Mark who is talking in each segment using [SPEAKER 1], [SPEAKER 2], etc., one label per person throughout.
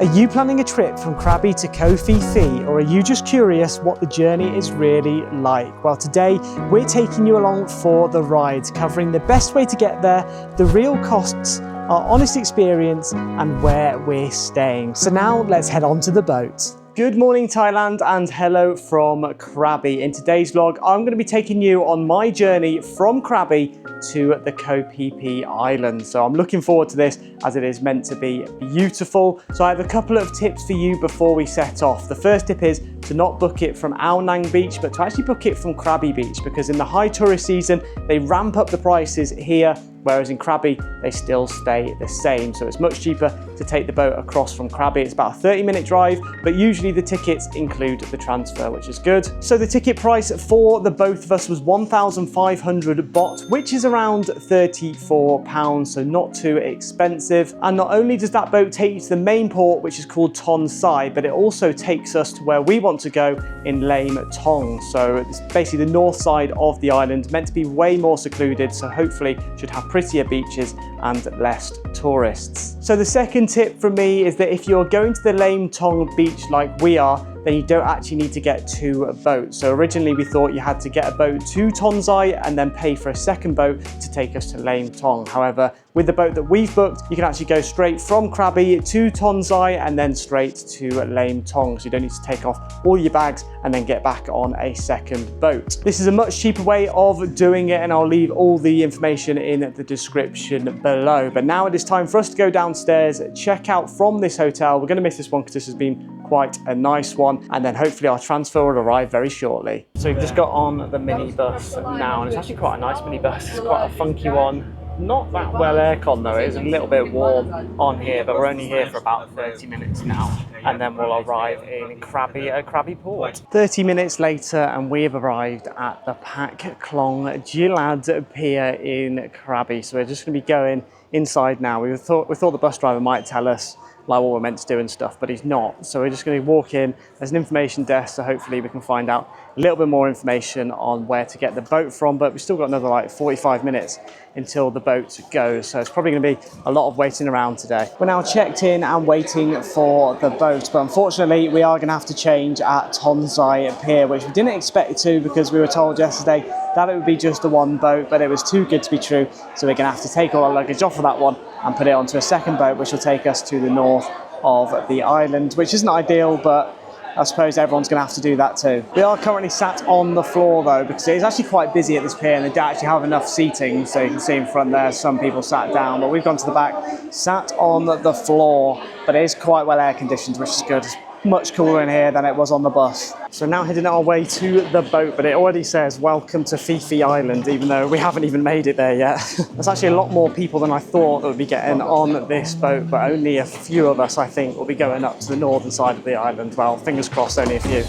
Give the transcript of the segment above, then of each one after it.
[SPEAKER 1] Are you planning a trip from Krabi to Koh Phi Phi, or are you just curious what the journey is really like? Well, today we're taking you along for the ride, covering the best way to get there, the real costs, our honest experience, and where we're staying. So now let's head on to the boat. Good morning, Thailand, and hello from Krabi. In today's vlog, I'm going to be taking you on my journey from Krabi to the Koh Phi Phi Island. So I'm looking forward to this as it is meant to be beautiful. So I have a couple of tips for you before we set off. The first tip is to not book it from Ao Nang Beach, but to actually book it from Krabi Beach, because in the high tourist season, they ramp up the prices here, whereas in Krabi, they still stay the same. So it's much cheaper to take the boat across from Krabi. It's about a 30-minute drive, but usually the tickets include the transfer, which is good. So the ticket price for the both of us was 1,500 baht, which is around £34, so not too expensive. And not only does that boat take you to the main port, which is called Tong, but it also takes us to where we want to go in Laem, Tong. So it's basically the north side of the island, meant to be way more secluded, so hopefully should have prettier beaches and less tourists. So the second tip from me is that if you're going to the Laem Tong beach like we are, then you don't actually need to get two boats. So originally we thought you had to get a boat to Tonsai and then pay for a second boat to take us to Laem Tong. However, with the boat that we've booked, you can actually go straight from Krabi to Tonsai and then straight to Laem Tong. So you don't need to take off all your bags and then get back on a second boat. This is a much cheaper way of doing it, and I'll leave all the information in the description below. But now it is time for us to go downstairs, check out from this hotel. We're going to miss this one because this has been quite a nice one, and then hopefully our transfer will arrive very shortly. So we've just got on the minibus now, and it's actually quite a nice minibus. It's quite a funky one. Not that well aircon though, it is a little bit warm on here, but we're only here for about 30 minutes now, and then we'll arrive in Krabi at Krabi port. 30 minutes later and we have arrived at the Pak Klong Gilad Pier in Krabi. So we're just going to be going inside now. We thought the bus driver might tell us like what we're meant to do and stuff, but he's not. So we're just going to walk in. There's an information desk, so hopefully we can find out a little bit more information on where to get the boat from, but we've still got another like 45 minutes until the boat goes, so it's probably going to be a lot of waiting around today. We're now checked in and waiting for the boat, but unfortunately we are going to have to change at Tonsai Pier, which we didn't expect to, because we were told yesterday that it would be just the one boat, but it was too good to be true, so we're going to have to take all our luggage off of that one and put it onto a second boat, which will take us to the north of the island, which isn't ideal, but I suppose everyone's going to have to do that too. We are currently sat on the floor though, because it is actually quite busy at this pier and they don't actually have enough seating. So you can see in front there, some people sat down, but we've gone to the back, sat on the floor, but it is quite well air conditioned, which is good. It's much cooler in here than it was on the bus. So now heading our way to the boat, but it already says welcome to Phi Phi Island, even though we haven't even made it there yet. There's actually a lot more people than I thought that would be getting on this boat, but only a few of us, I think, will be going up to the northern side of the island. Well, fingers crossed, only a few.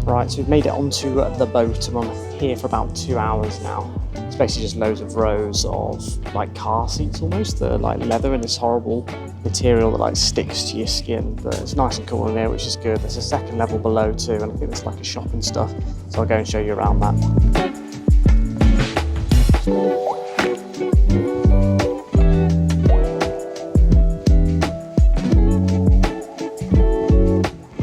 [SPEAKER 1] Right, so we've made it onto the boat and I'm here for about 2 hours now. It's basically just loads of rows of like car seats almost that are like leather and this horrible material that like sticks to your skin. But it's nice and cool in here, which is good. There's a second level below too, and I think there's like a shop and stuff. So I'll go and show you around that.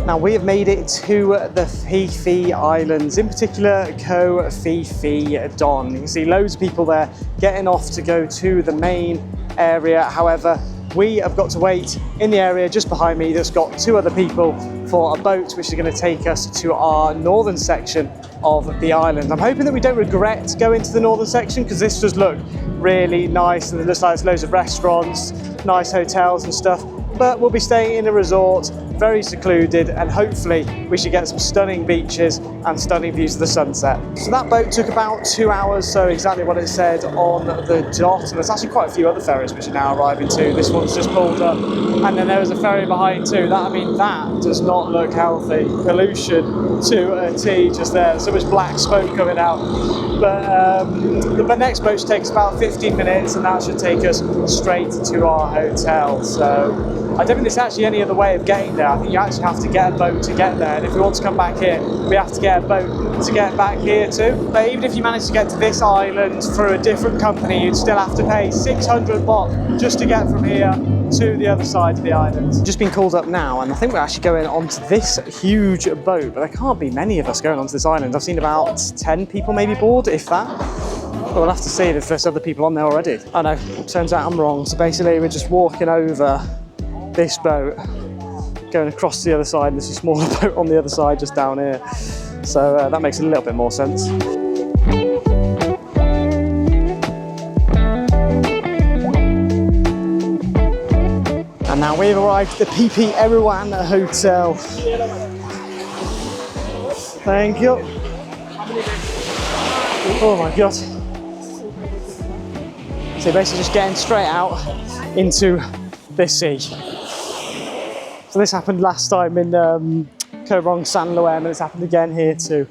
[SPEAKER 1] Now we have made it to the Phi Phi Islands, in particular Koh Phi Phi Don. You can see loads of people there getting off to go to the main area. However, we have got to wait in the area just behind me that's got two other people for a boat which is going to take us to our northern section of the island. I'm hoping that we don't regret going to the northern section, because this does look really nice and it looks like there's loads of restaurants, nice hotels and stuff. But we'll be staying in a resort, very secluded, and hopefully we should get some stunning beaches and stunning views of the sunset. So that boat took about 2 hours, so exactly what it said on the dot. And there's actually quite a few other ferries which are now arriving too. This one's just pulled up, and then there was a ferry behind too. That does not look healthy. Pollution to a T just there. So much black smoke coming out. But the next boat takes about 15 minutes, and that should take us straight to our hotel. So I don't think there's actually any other way of getting there. I think you actually have to get a boat to get there, and if we want to come back here, we have to get a boat to get back here too. But even if you manage to get to this island through a different company, you'd still have to pay 600 baht just to get from here to the other side of the island. Just been called up now, and I think we're actually going onto this huge boat, but there can't be many of us going onto this island. I've seen about 10 people maybe board, if that. But we'll have to see if there's other people on there already. Oh no, turns out I'm wrong. So basically we're just walking over this boat, going across to the other side, and there's a smaller boat on the other side just down here. So that makes a little bit more sense. And now we've arrived at the Phi Phi Everyone Hotel. Thank you. Oh my God. So basically just getting straight out into the sea. So this happened last time in Koh Rong San Laem, and it's happened again here too.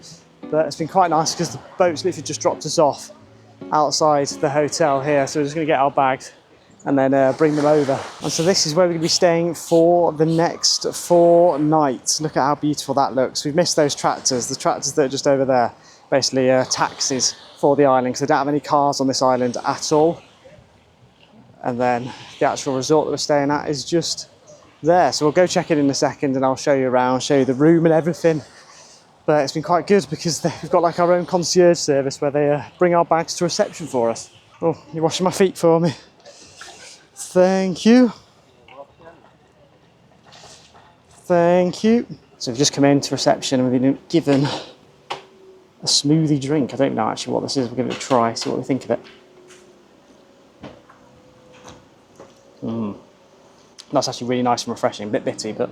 [SPEAKER 1] But it's been quite nice because the boat's literally just dropped us off outside the hotel here. So we're just gonna get our bags and then bring them over. And so this is where we're gonna be staying for the next 4 nights. Look at how beautiful that looks. We've missed those tractors, the tractors that are just over there. Basically taxis for the island, because they don't have any cars on this island at all. And then the actual resort that we're staying at is just there. So we'll go check it in a second and I'll show you around, show you the room and everything. But it's been quite good because we've got like our own concierge service where they bring our bags to reception for us. Oh, you're washing my feet for me. Thank you. Thank you. So we've just come into reception and we've been given a smoothie drink. I don't know actually what this is. We're going to try, see what we think of it. That's actually really nice and refreshing, a bit bitty, but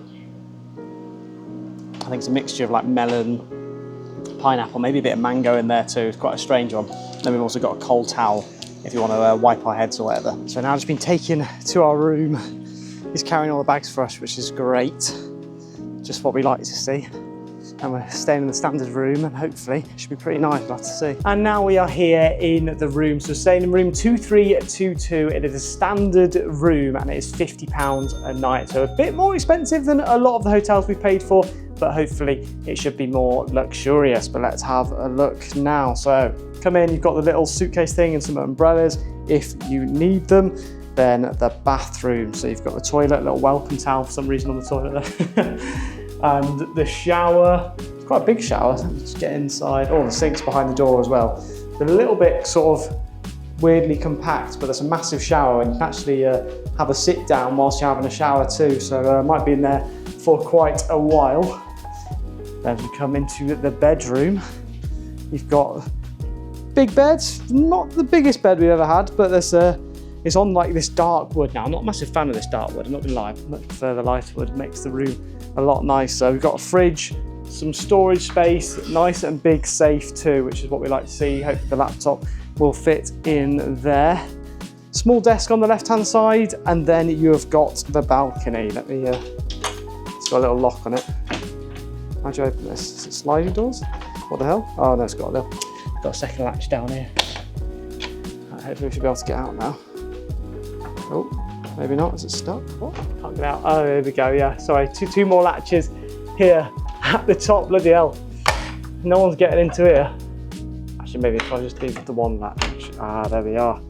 [SPEAKER 1] I think it's a mixture of like melon, pineapple, maybe a bit of mango in there too. It's quite a strange one. Then we've also got a cold towel if you want to wipe our heads or whatever. So now I've just been taken to our room. He's carrying all the bags for us, which is great. Just what we like to see. And we're staying in the standard room, and hopefully it should be pretty nice, we'll have to see. And now we are here in the room. So we're staying in room 2322. It is a standard room and it is £50 a night. So a bit more expensive than a lot of the hotels we've paid for, but hopefully it should be more luxurious. But let's have a look now. So come in, you've got the little suitcase thing and some umbrellas if you need them. Then the bathroom. So you've got the toilet, a little welcome towel for some reason on the toilet there. And the shower, it's quite a big shower. Let's get inside. Oh, the sink's behind the door as well. They're a little bit sort of weirdly compact, but there's a massive shower and you can actually have a sit down whilst you're having a shower too. So I might be in there for quite a while. Then we come into the bedroom. You've got big beds, not the biggest bed we've ever had, but there's it's on like this dark wood. Now, I'm not a massive fan of this dark wood, I'm not gonna lie. I much prefer the lighter wood, it makes the room a lot nicer. We've got a fridge, some storage space, nice and big safe too, which is what we like to see. Hopefully the laptop will fit in there. Small desk on the left-hand side, and then you have got the balcony. Let me, it's got a little lock on it. How'd you open this? Is it sliding doors? What the hell? Oh no, it's got a second latch down here. Right, hopefully we should be able to get out now. Oh, maybe not, is it stuck? What? Can't get out. Oh, there we go, yeah. Sorry, two more latches here at the top, bloody hell. No one's getting into here. Actually, maybe if I just leave the one latch. Ah, there we are.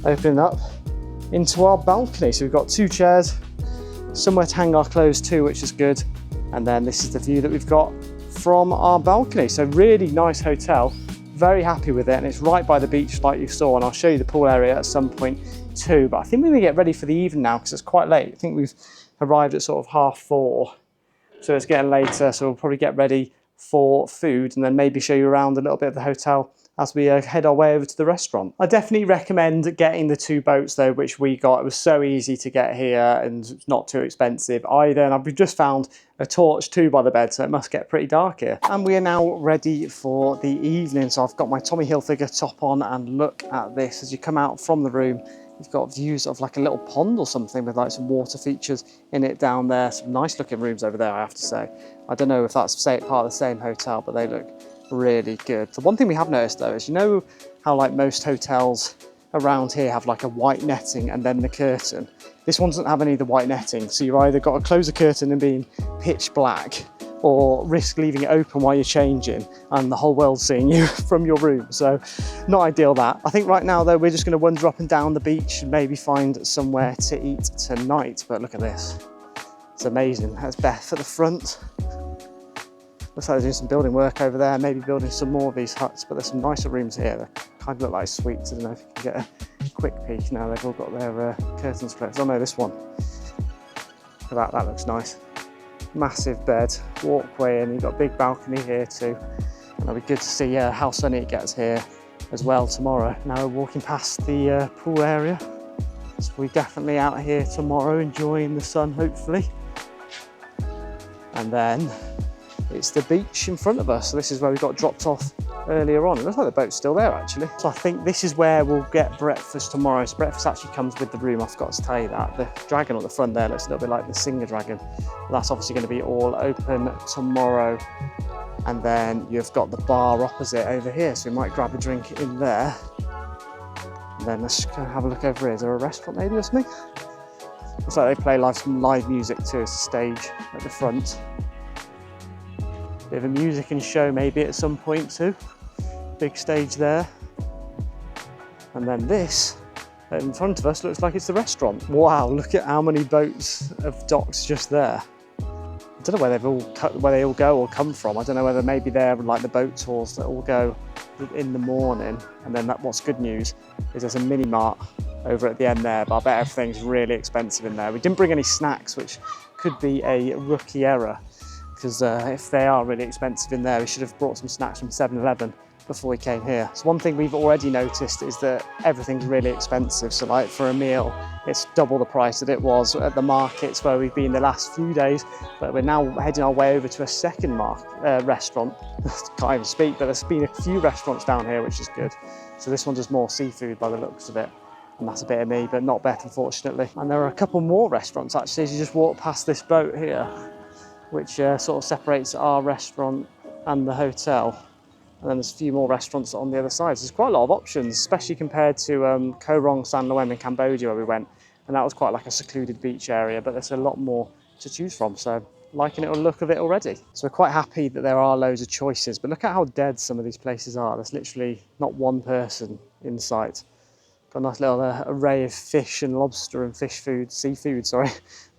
[SPEAKER 1] Opening up into our balcony. So we've got 2 chairs, somewhere to hang our clothes too, which is good. And then this is the view that we've got from our balcony. So really nice hotel, very happy with it. And it's right by the beach like you saw. And I'll show you the pool area at some point too. But I think we're gonna get ready for the evening now because it's quite late. I think we've arrived at sort of 4:30. So it's getting later. So we'll probably get ready for food and then maybe show you around a little bit of the hotel as we head our way over to the restaurant. I definitely recommend getting the 2 boats though, which we got. It was so easy to get here and it's not too expensive either. And I've just found a torch too by the bed, so it must get pretty dark here. And we are now ready for the evening. So I've got my Tommy Hilfiger top on and look at this. As you come out from the room, you've got views of like a little pond or something with like some water features in it down there. Some nice looking rooms over there, I have to say. I don't know if that's part of the same hotel, but they look really good. The one thing we have noticed though is, you know how like most hotels around here have like a white netting and then the curtain. This one doesn't have any of the white netting, so you've either got to close the curtain and being pitch black, or risk leaving it open while you're changing and the whole world seeing you from your room. So not ideal that. I think right now though, we're just going to wander up and down the beach and maybe find somewhere to eat tonight. But look at this, it's amazing. That's Beth at the front. Looks like they're doing some building work over there, maybe building some more of these huts, but there's some nicer rooms here. They kind of look like suites. I don't know if you can get a quick peek now. They've all got their curtains closed. Oh no, this one. Look at that, that looks nice. Massive bed, walkway, and you've got a big balcony here too. And it'll be good to see how sunny it gets here as well tomorrow. Now we're walking past the pool area. So we're definitely out here tomorrow enjoying the sun, hopefully. And then it's the beach in front of us. So this is where we got dropped off earlier on. It looks like the boat's still there actually. So I think this is where we'll get breakfast tomorrow. So breakfast actually comes with the room. I forgot to tell you that. The dragon at the front there looks a little bit like the Singer dragon. That's obviously going to be all open tomorrow. And then you've got the bar opposite over here. So we might grab a drink in there. And then let's go have a look over here. Is there a restaurant maybe or something? Looks like they play some live music too. It's a stage at the front. Bit of a music and show maybe at some point too. Big stage there. And then this in front of us looks like it's the restaurant. Wow, look at how many boats of docks just there. I don't know where they all go or come from. I don't know whether maybe they're like the boat tours that all go in the morning. And then what's good news is there's a mini mart over at the end there, but I bet everything's really expensive in there. We didn't bring any snacks, which could be a rookie error, because if they are really expensive in there, we should have brought some snacks from 7-Eleven before we came here. So one thing we've already noticed is that everything's really expensive. So like for a meal, it's double the price that it was at the markets where we've been the last few days. But we're now heading our way over to a second restaurant. Can't even speak, but there's been a few restaurants down here, which is good. So this one does more seafood by the looks of it. And that's a bit of me, but not Beth, unfortunately. And there are a couple more restaurants actually as you just walk past this boat here, which sort of separates our restaurant and the hotel. And then there's a few more restaurants on the other side. So there's quite a lot of options, especially compared to Koh Rong San Laem in Cambodia where we went. And that was quite like a secluded beach area, but there's a lot more to choose from. So liking it, the look of it already. So we're quite happy that there are loads of choices, but look at how dead some of these places are. There's literally not one person in sight. Got a nice little array of fish and lobster and seafood,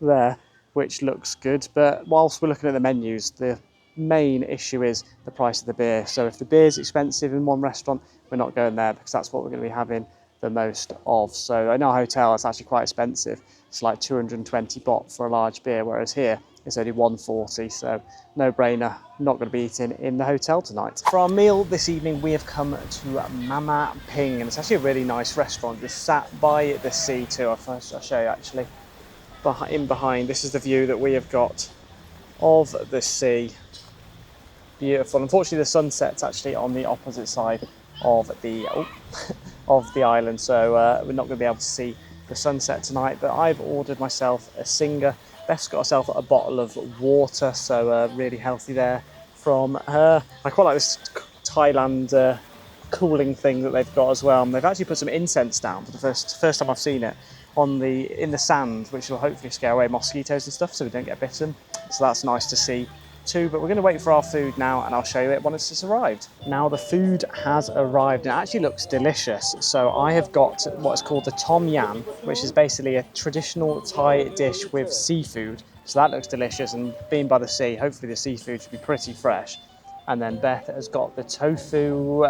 [SPEAKER 1] there, which looks good. But whilst we're looking at the menus, the main issue is the price of the beer. So if the beer is expensive in one restaurant, we're not going there because that's what we're going to be having the most of. So in our hotel, it's actually quite expensive. It's like 220 baht for a large beer, whereas here it's only 140. So no brainer, not going to be eating in the hotel tonight. For our meal this evening, we have come to Mama Ping, and it's actually a really nice restaurant, just sat by the sea too. I'll show you actually. In behind, this is the view that we have got of the sea. Beautiful. Unfortunately, the sunset's actually on the opposite side of the of the island, so we're not going to be able to see the sunset tonight. But I've ordered myself a Singer. Beth's got herself a bottle of water, so really healthy there from her. I quite like this Thailand cooling thing that they've got as well. And they've actually put some incense down for the first time I've seen it in the sand, which will hopefully scare away mosquitoes and stuff, so we don't get bitten. So that's nice to see too. But we're going to wait for our food now, and I'll show you it once it's arrived. Now the food has arrived, and it actually looks delicious. So I have got what's called the Tom Yam, which is basically a traditional Thai dish with seafood. So that looks delicious, and being by the sea, hopefully the seafood should be pretty fresh. And then Beth has got the tofu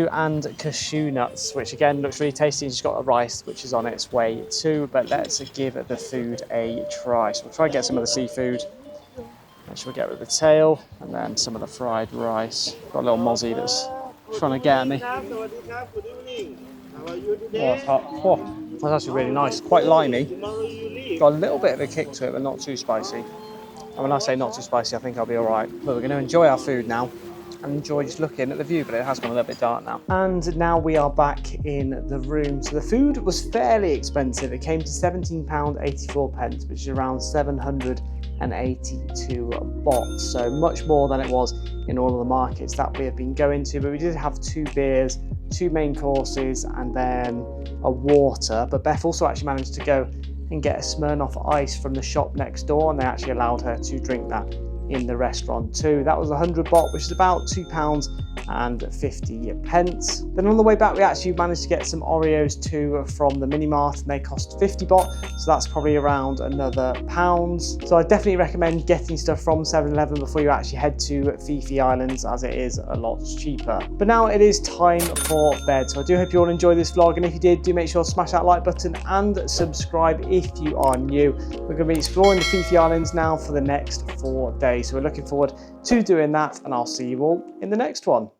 [SPEAKER 1] and cashew nuts, which again looks really tasty. And she's got a rice, which is on its way too. But let's give the food a try. So we'll try and get some of the seafood. Make sure we get rid of the tail, and then some of the fried rice. Got a little mozzie that's trying to get at me. Oh, it's hot. Oh, that's actually really nice. Quite limey. Got a little bit of a kick to it, but not too spicy. And when I say not too spicy, I think I'll be all right. But we're going to enjoy our food now and enjoy just looking at the view, but it has gone a little bit dark now. And now we are back in the room. So the food was fairly expensive. It came to £17.84, which is around 782 baht. So much more than it was in all of the markets that we have been going to. But we did have 2 beers 2 main courses and then a water. But Beth also actually managed to go and get a Smirnoff Ice from the shop next door, and they actually allowed her to drink that in the restaurant too. That was 100 baht, which is about £2.50. Then on the way back, we actually managed to get some Oreos too from the mini mart, and they cost 50 baht, so that's probably around another £1. So I definitely recommend getting stuff from 7-Eleven before you actually head to Phi Phi Islands, as it is a lot cheaper. But now it is time for bed, so I do hope you all enjoyed this vlog, and if you did, do make sure to smash that like button and subscribe if you are new. We're going to be exploring the Phi Phi Islands now for the next 4 days, so we're looking forward to doing that, and I'll see you all in the next one.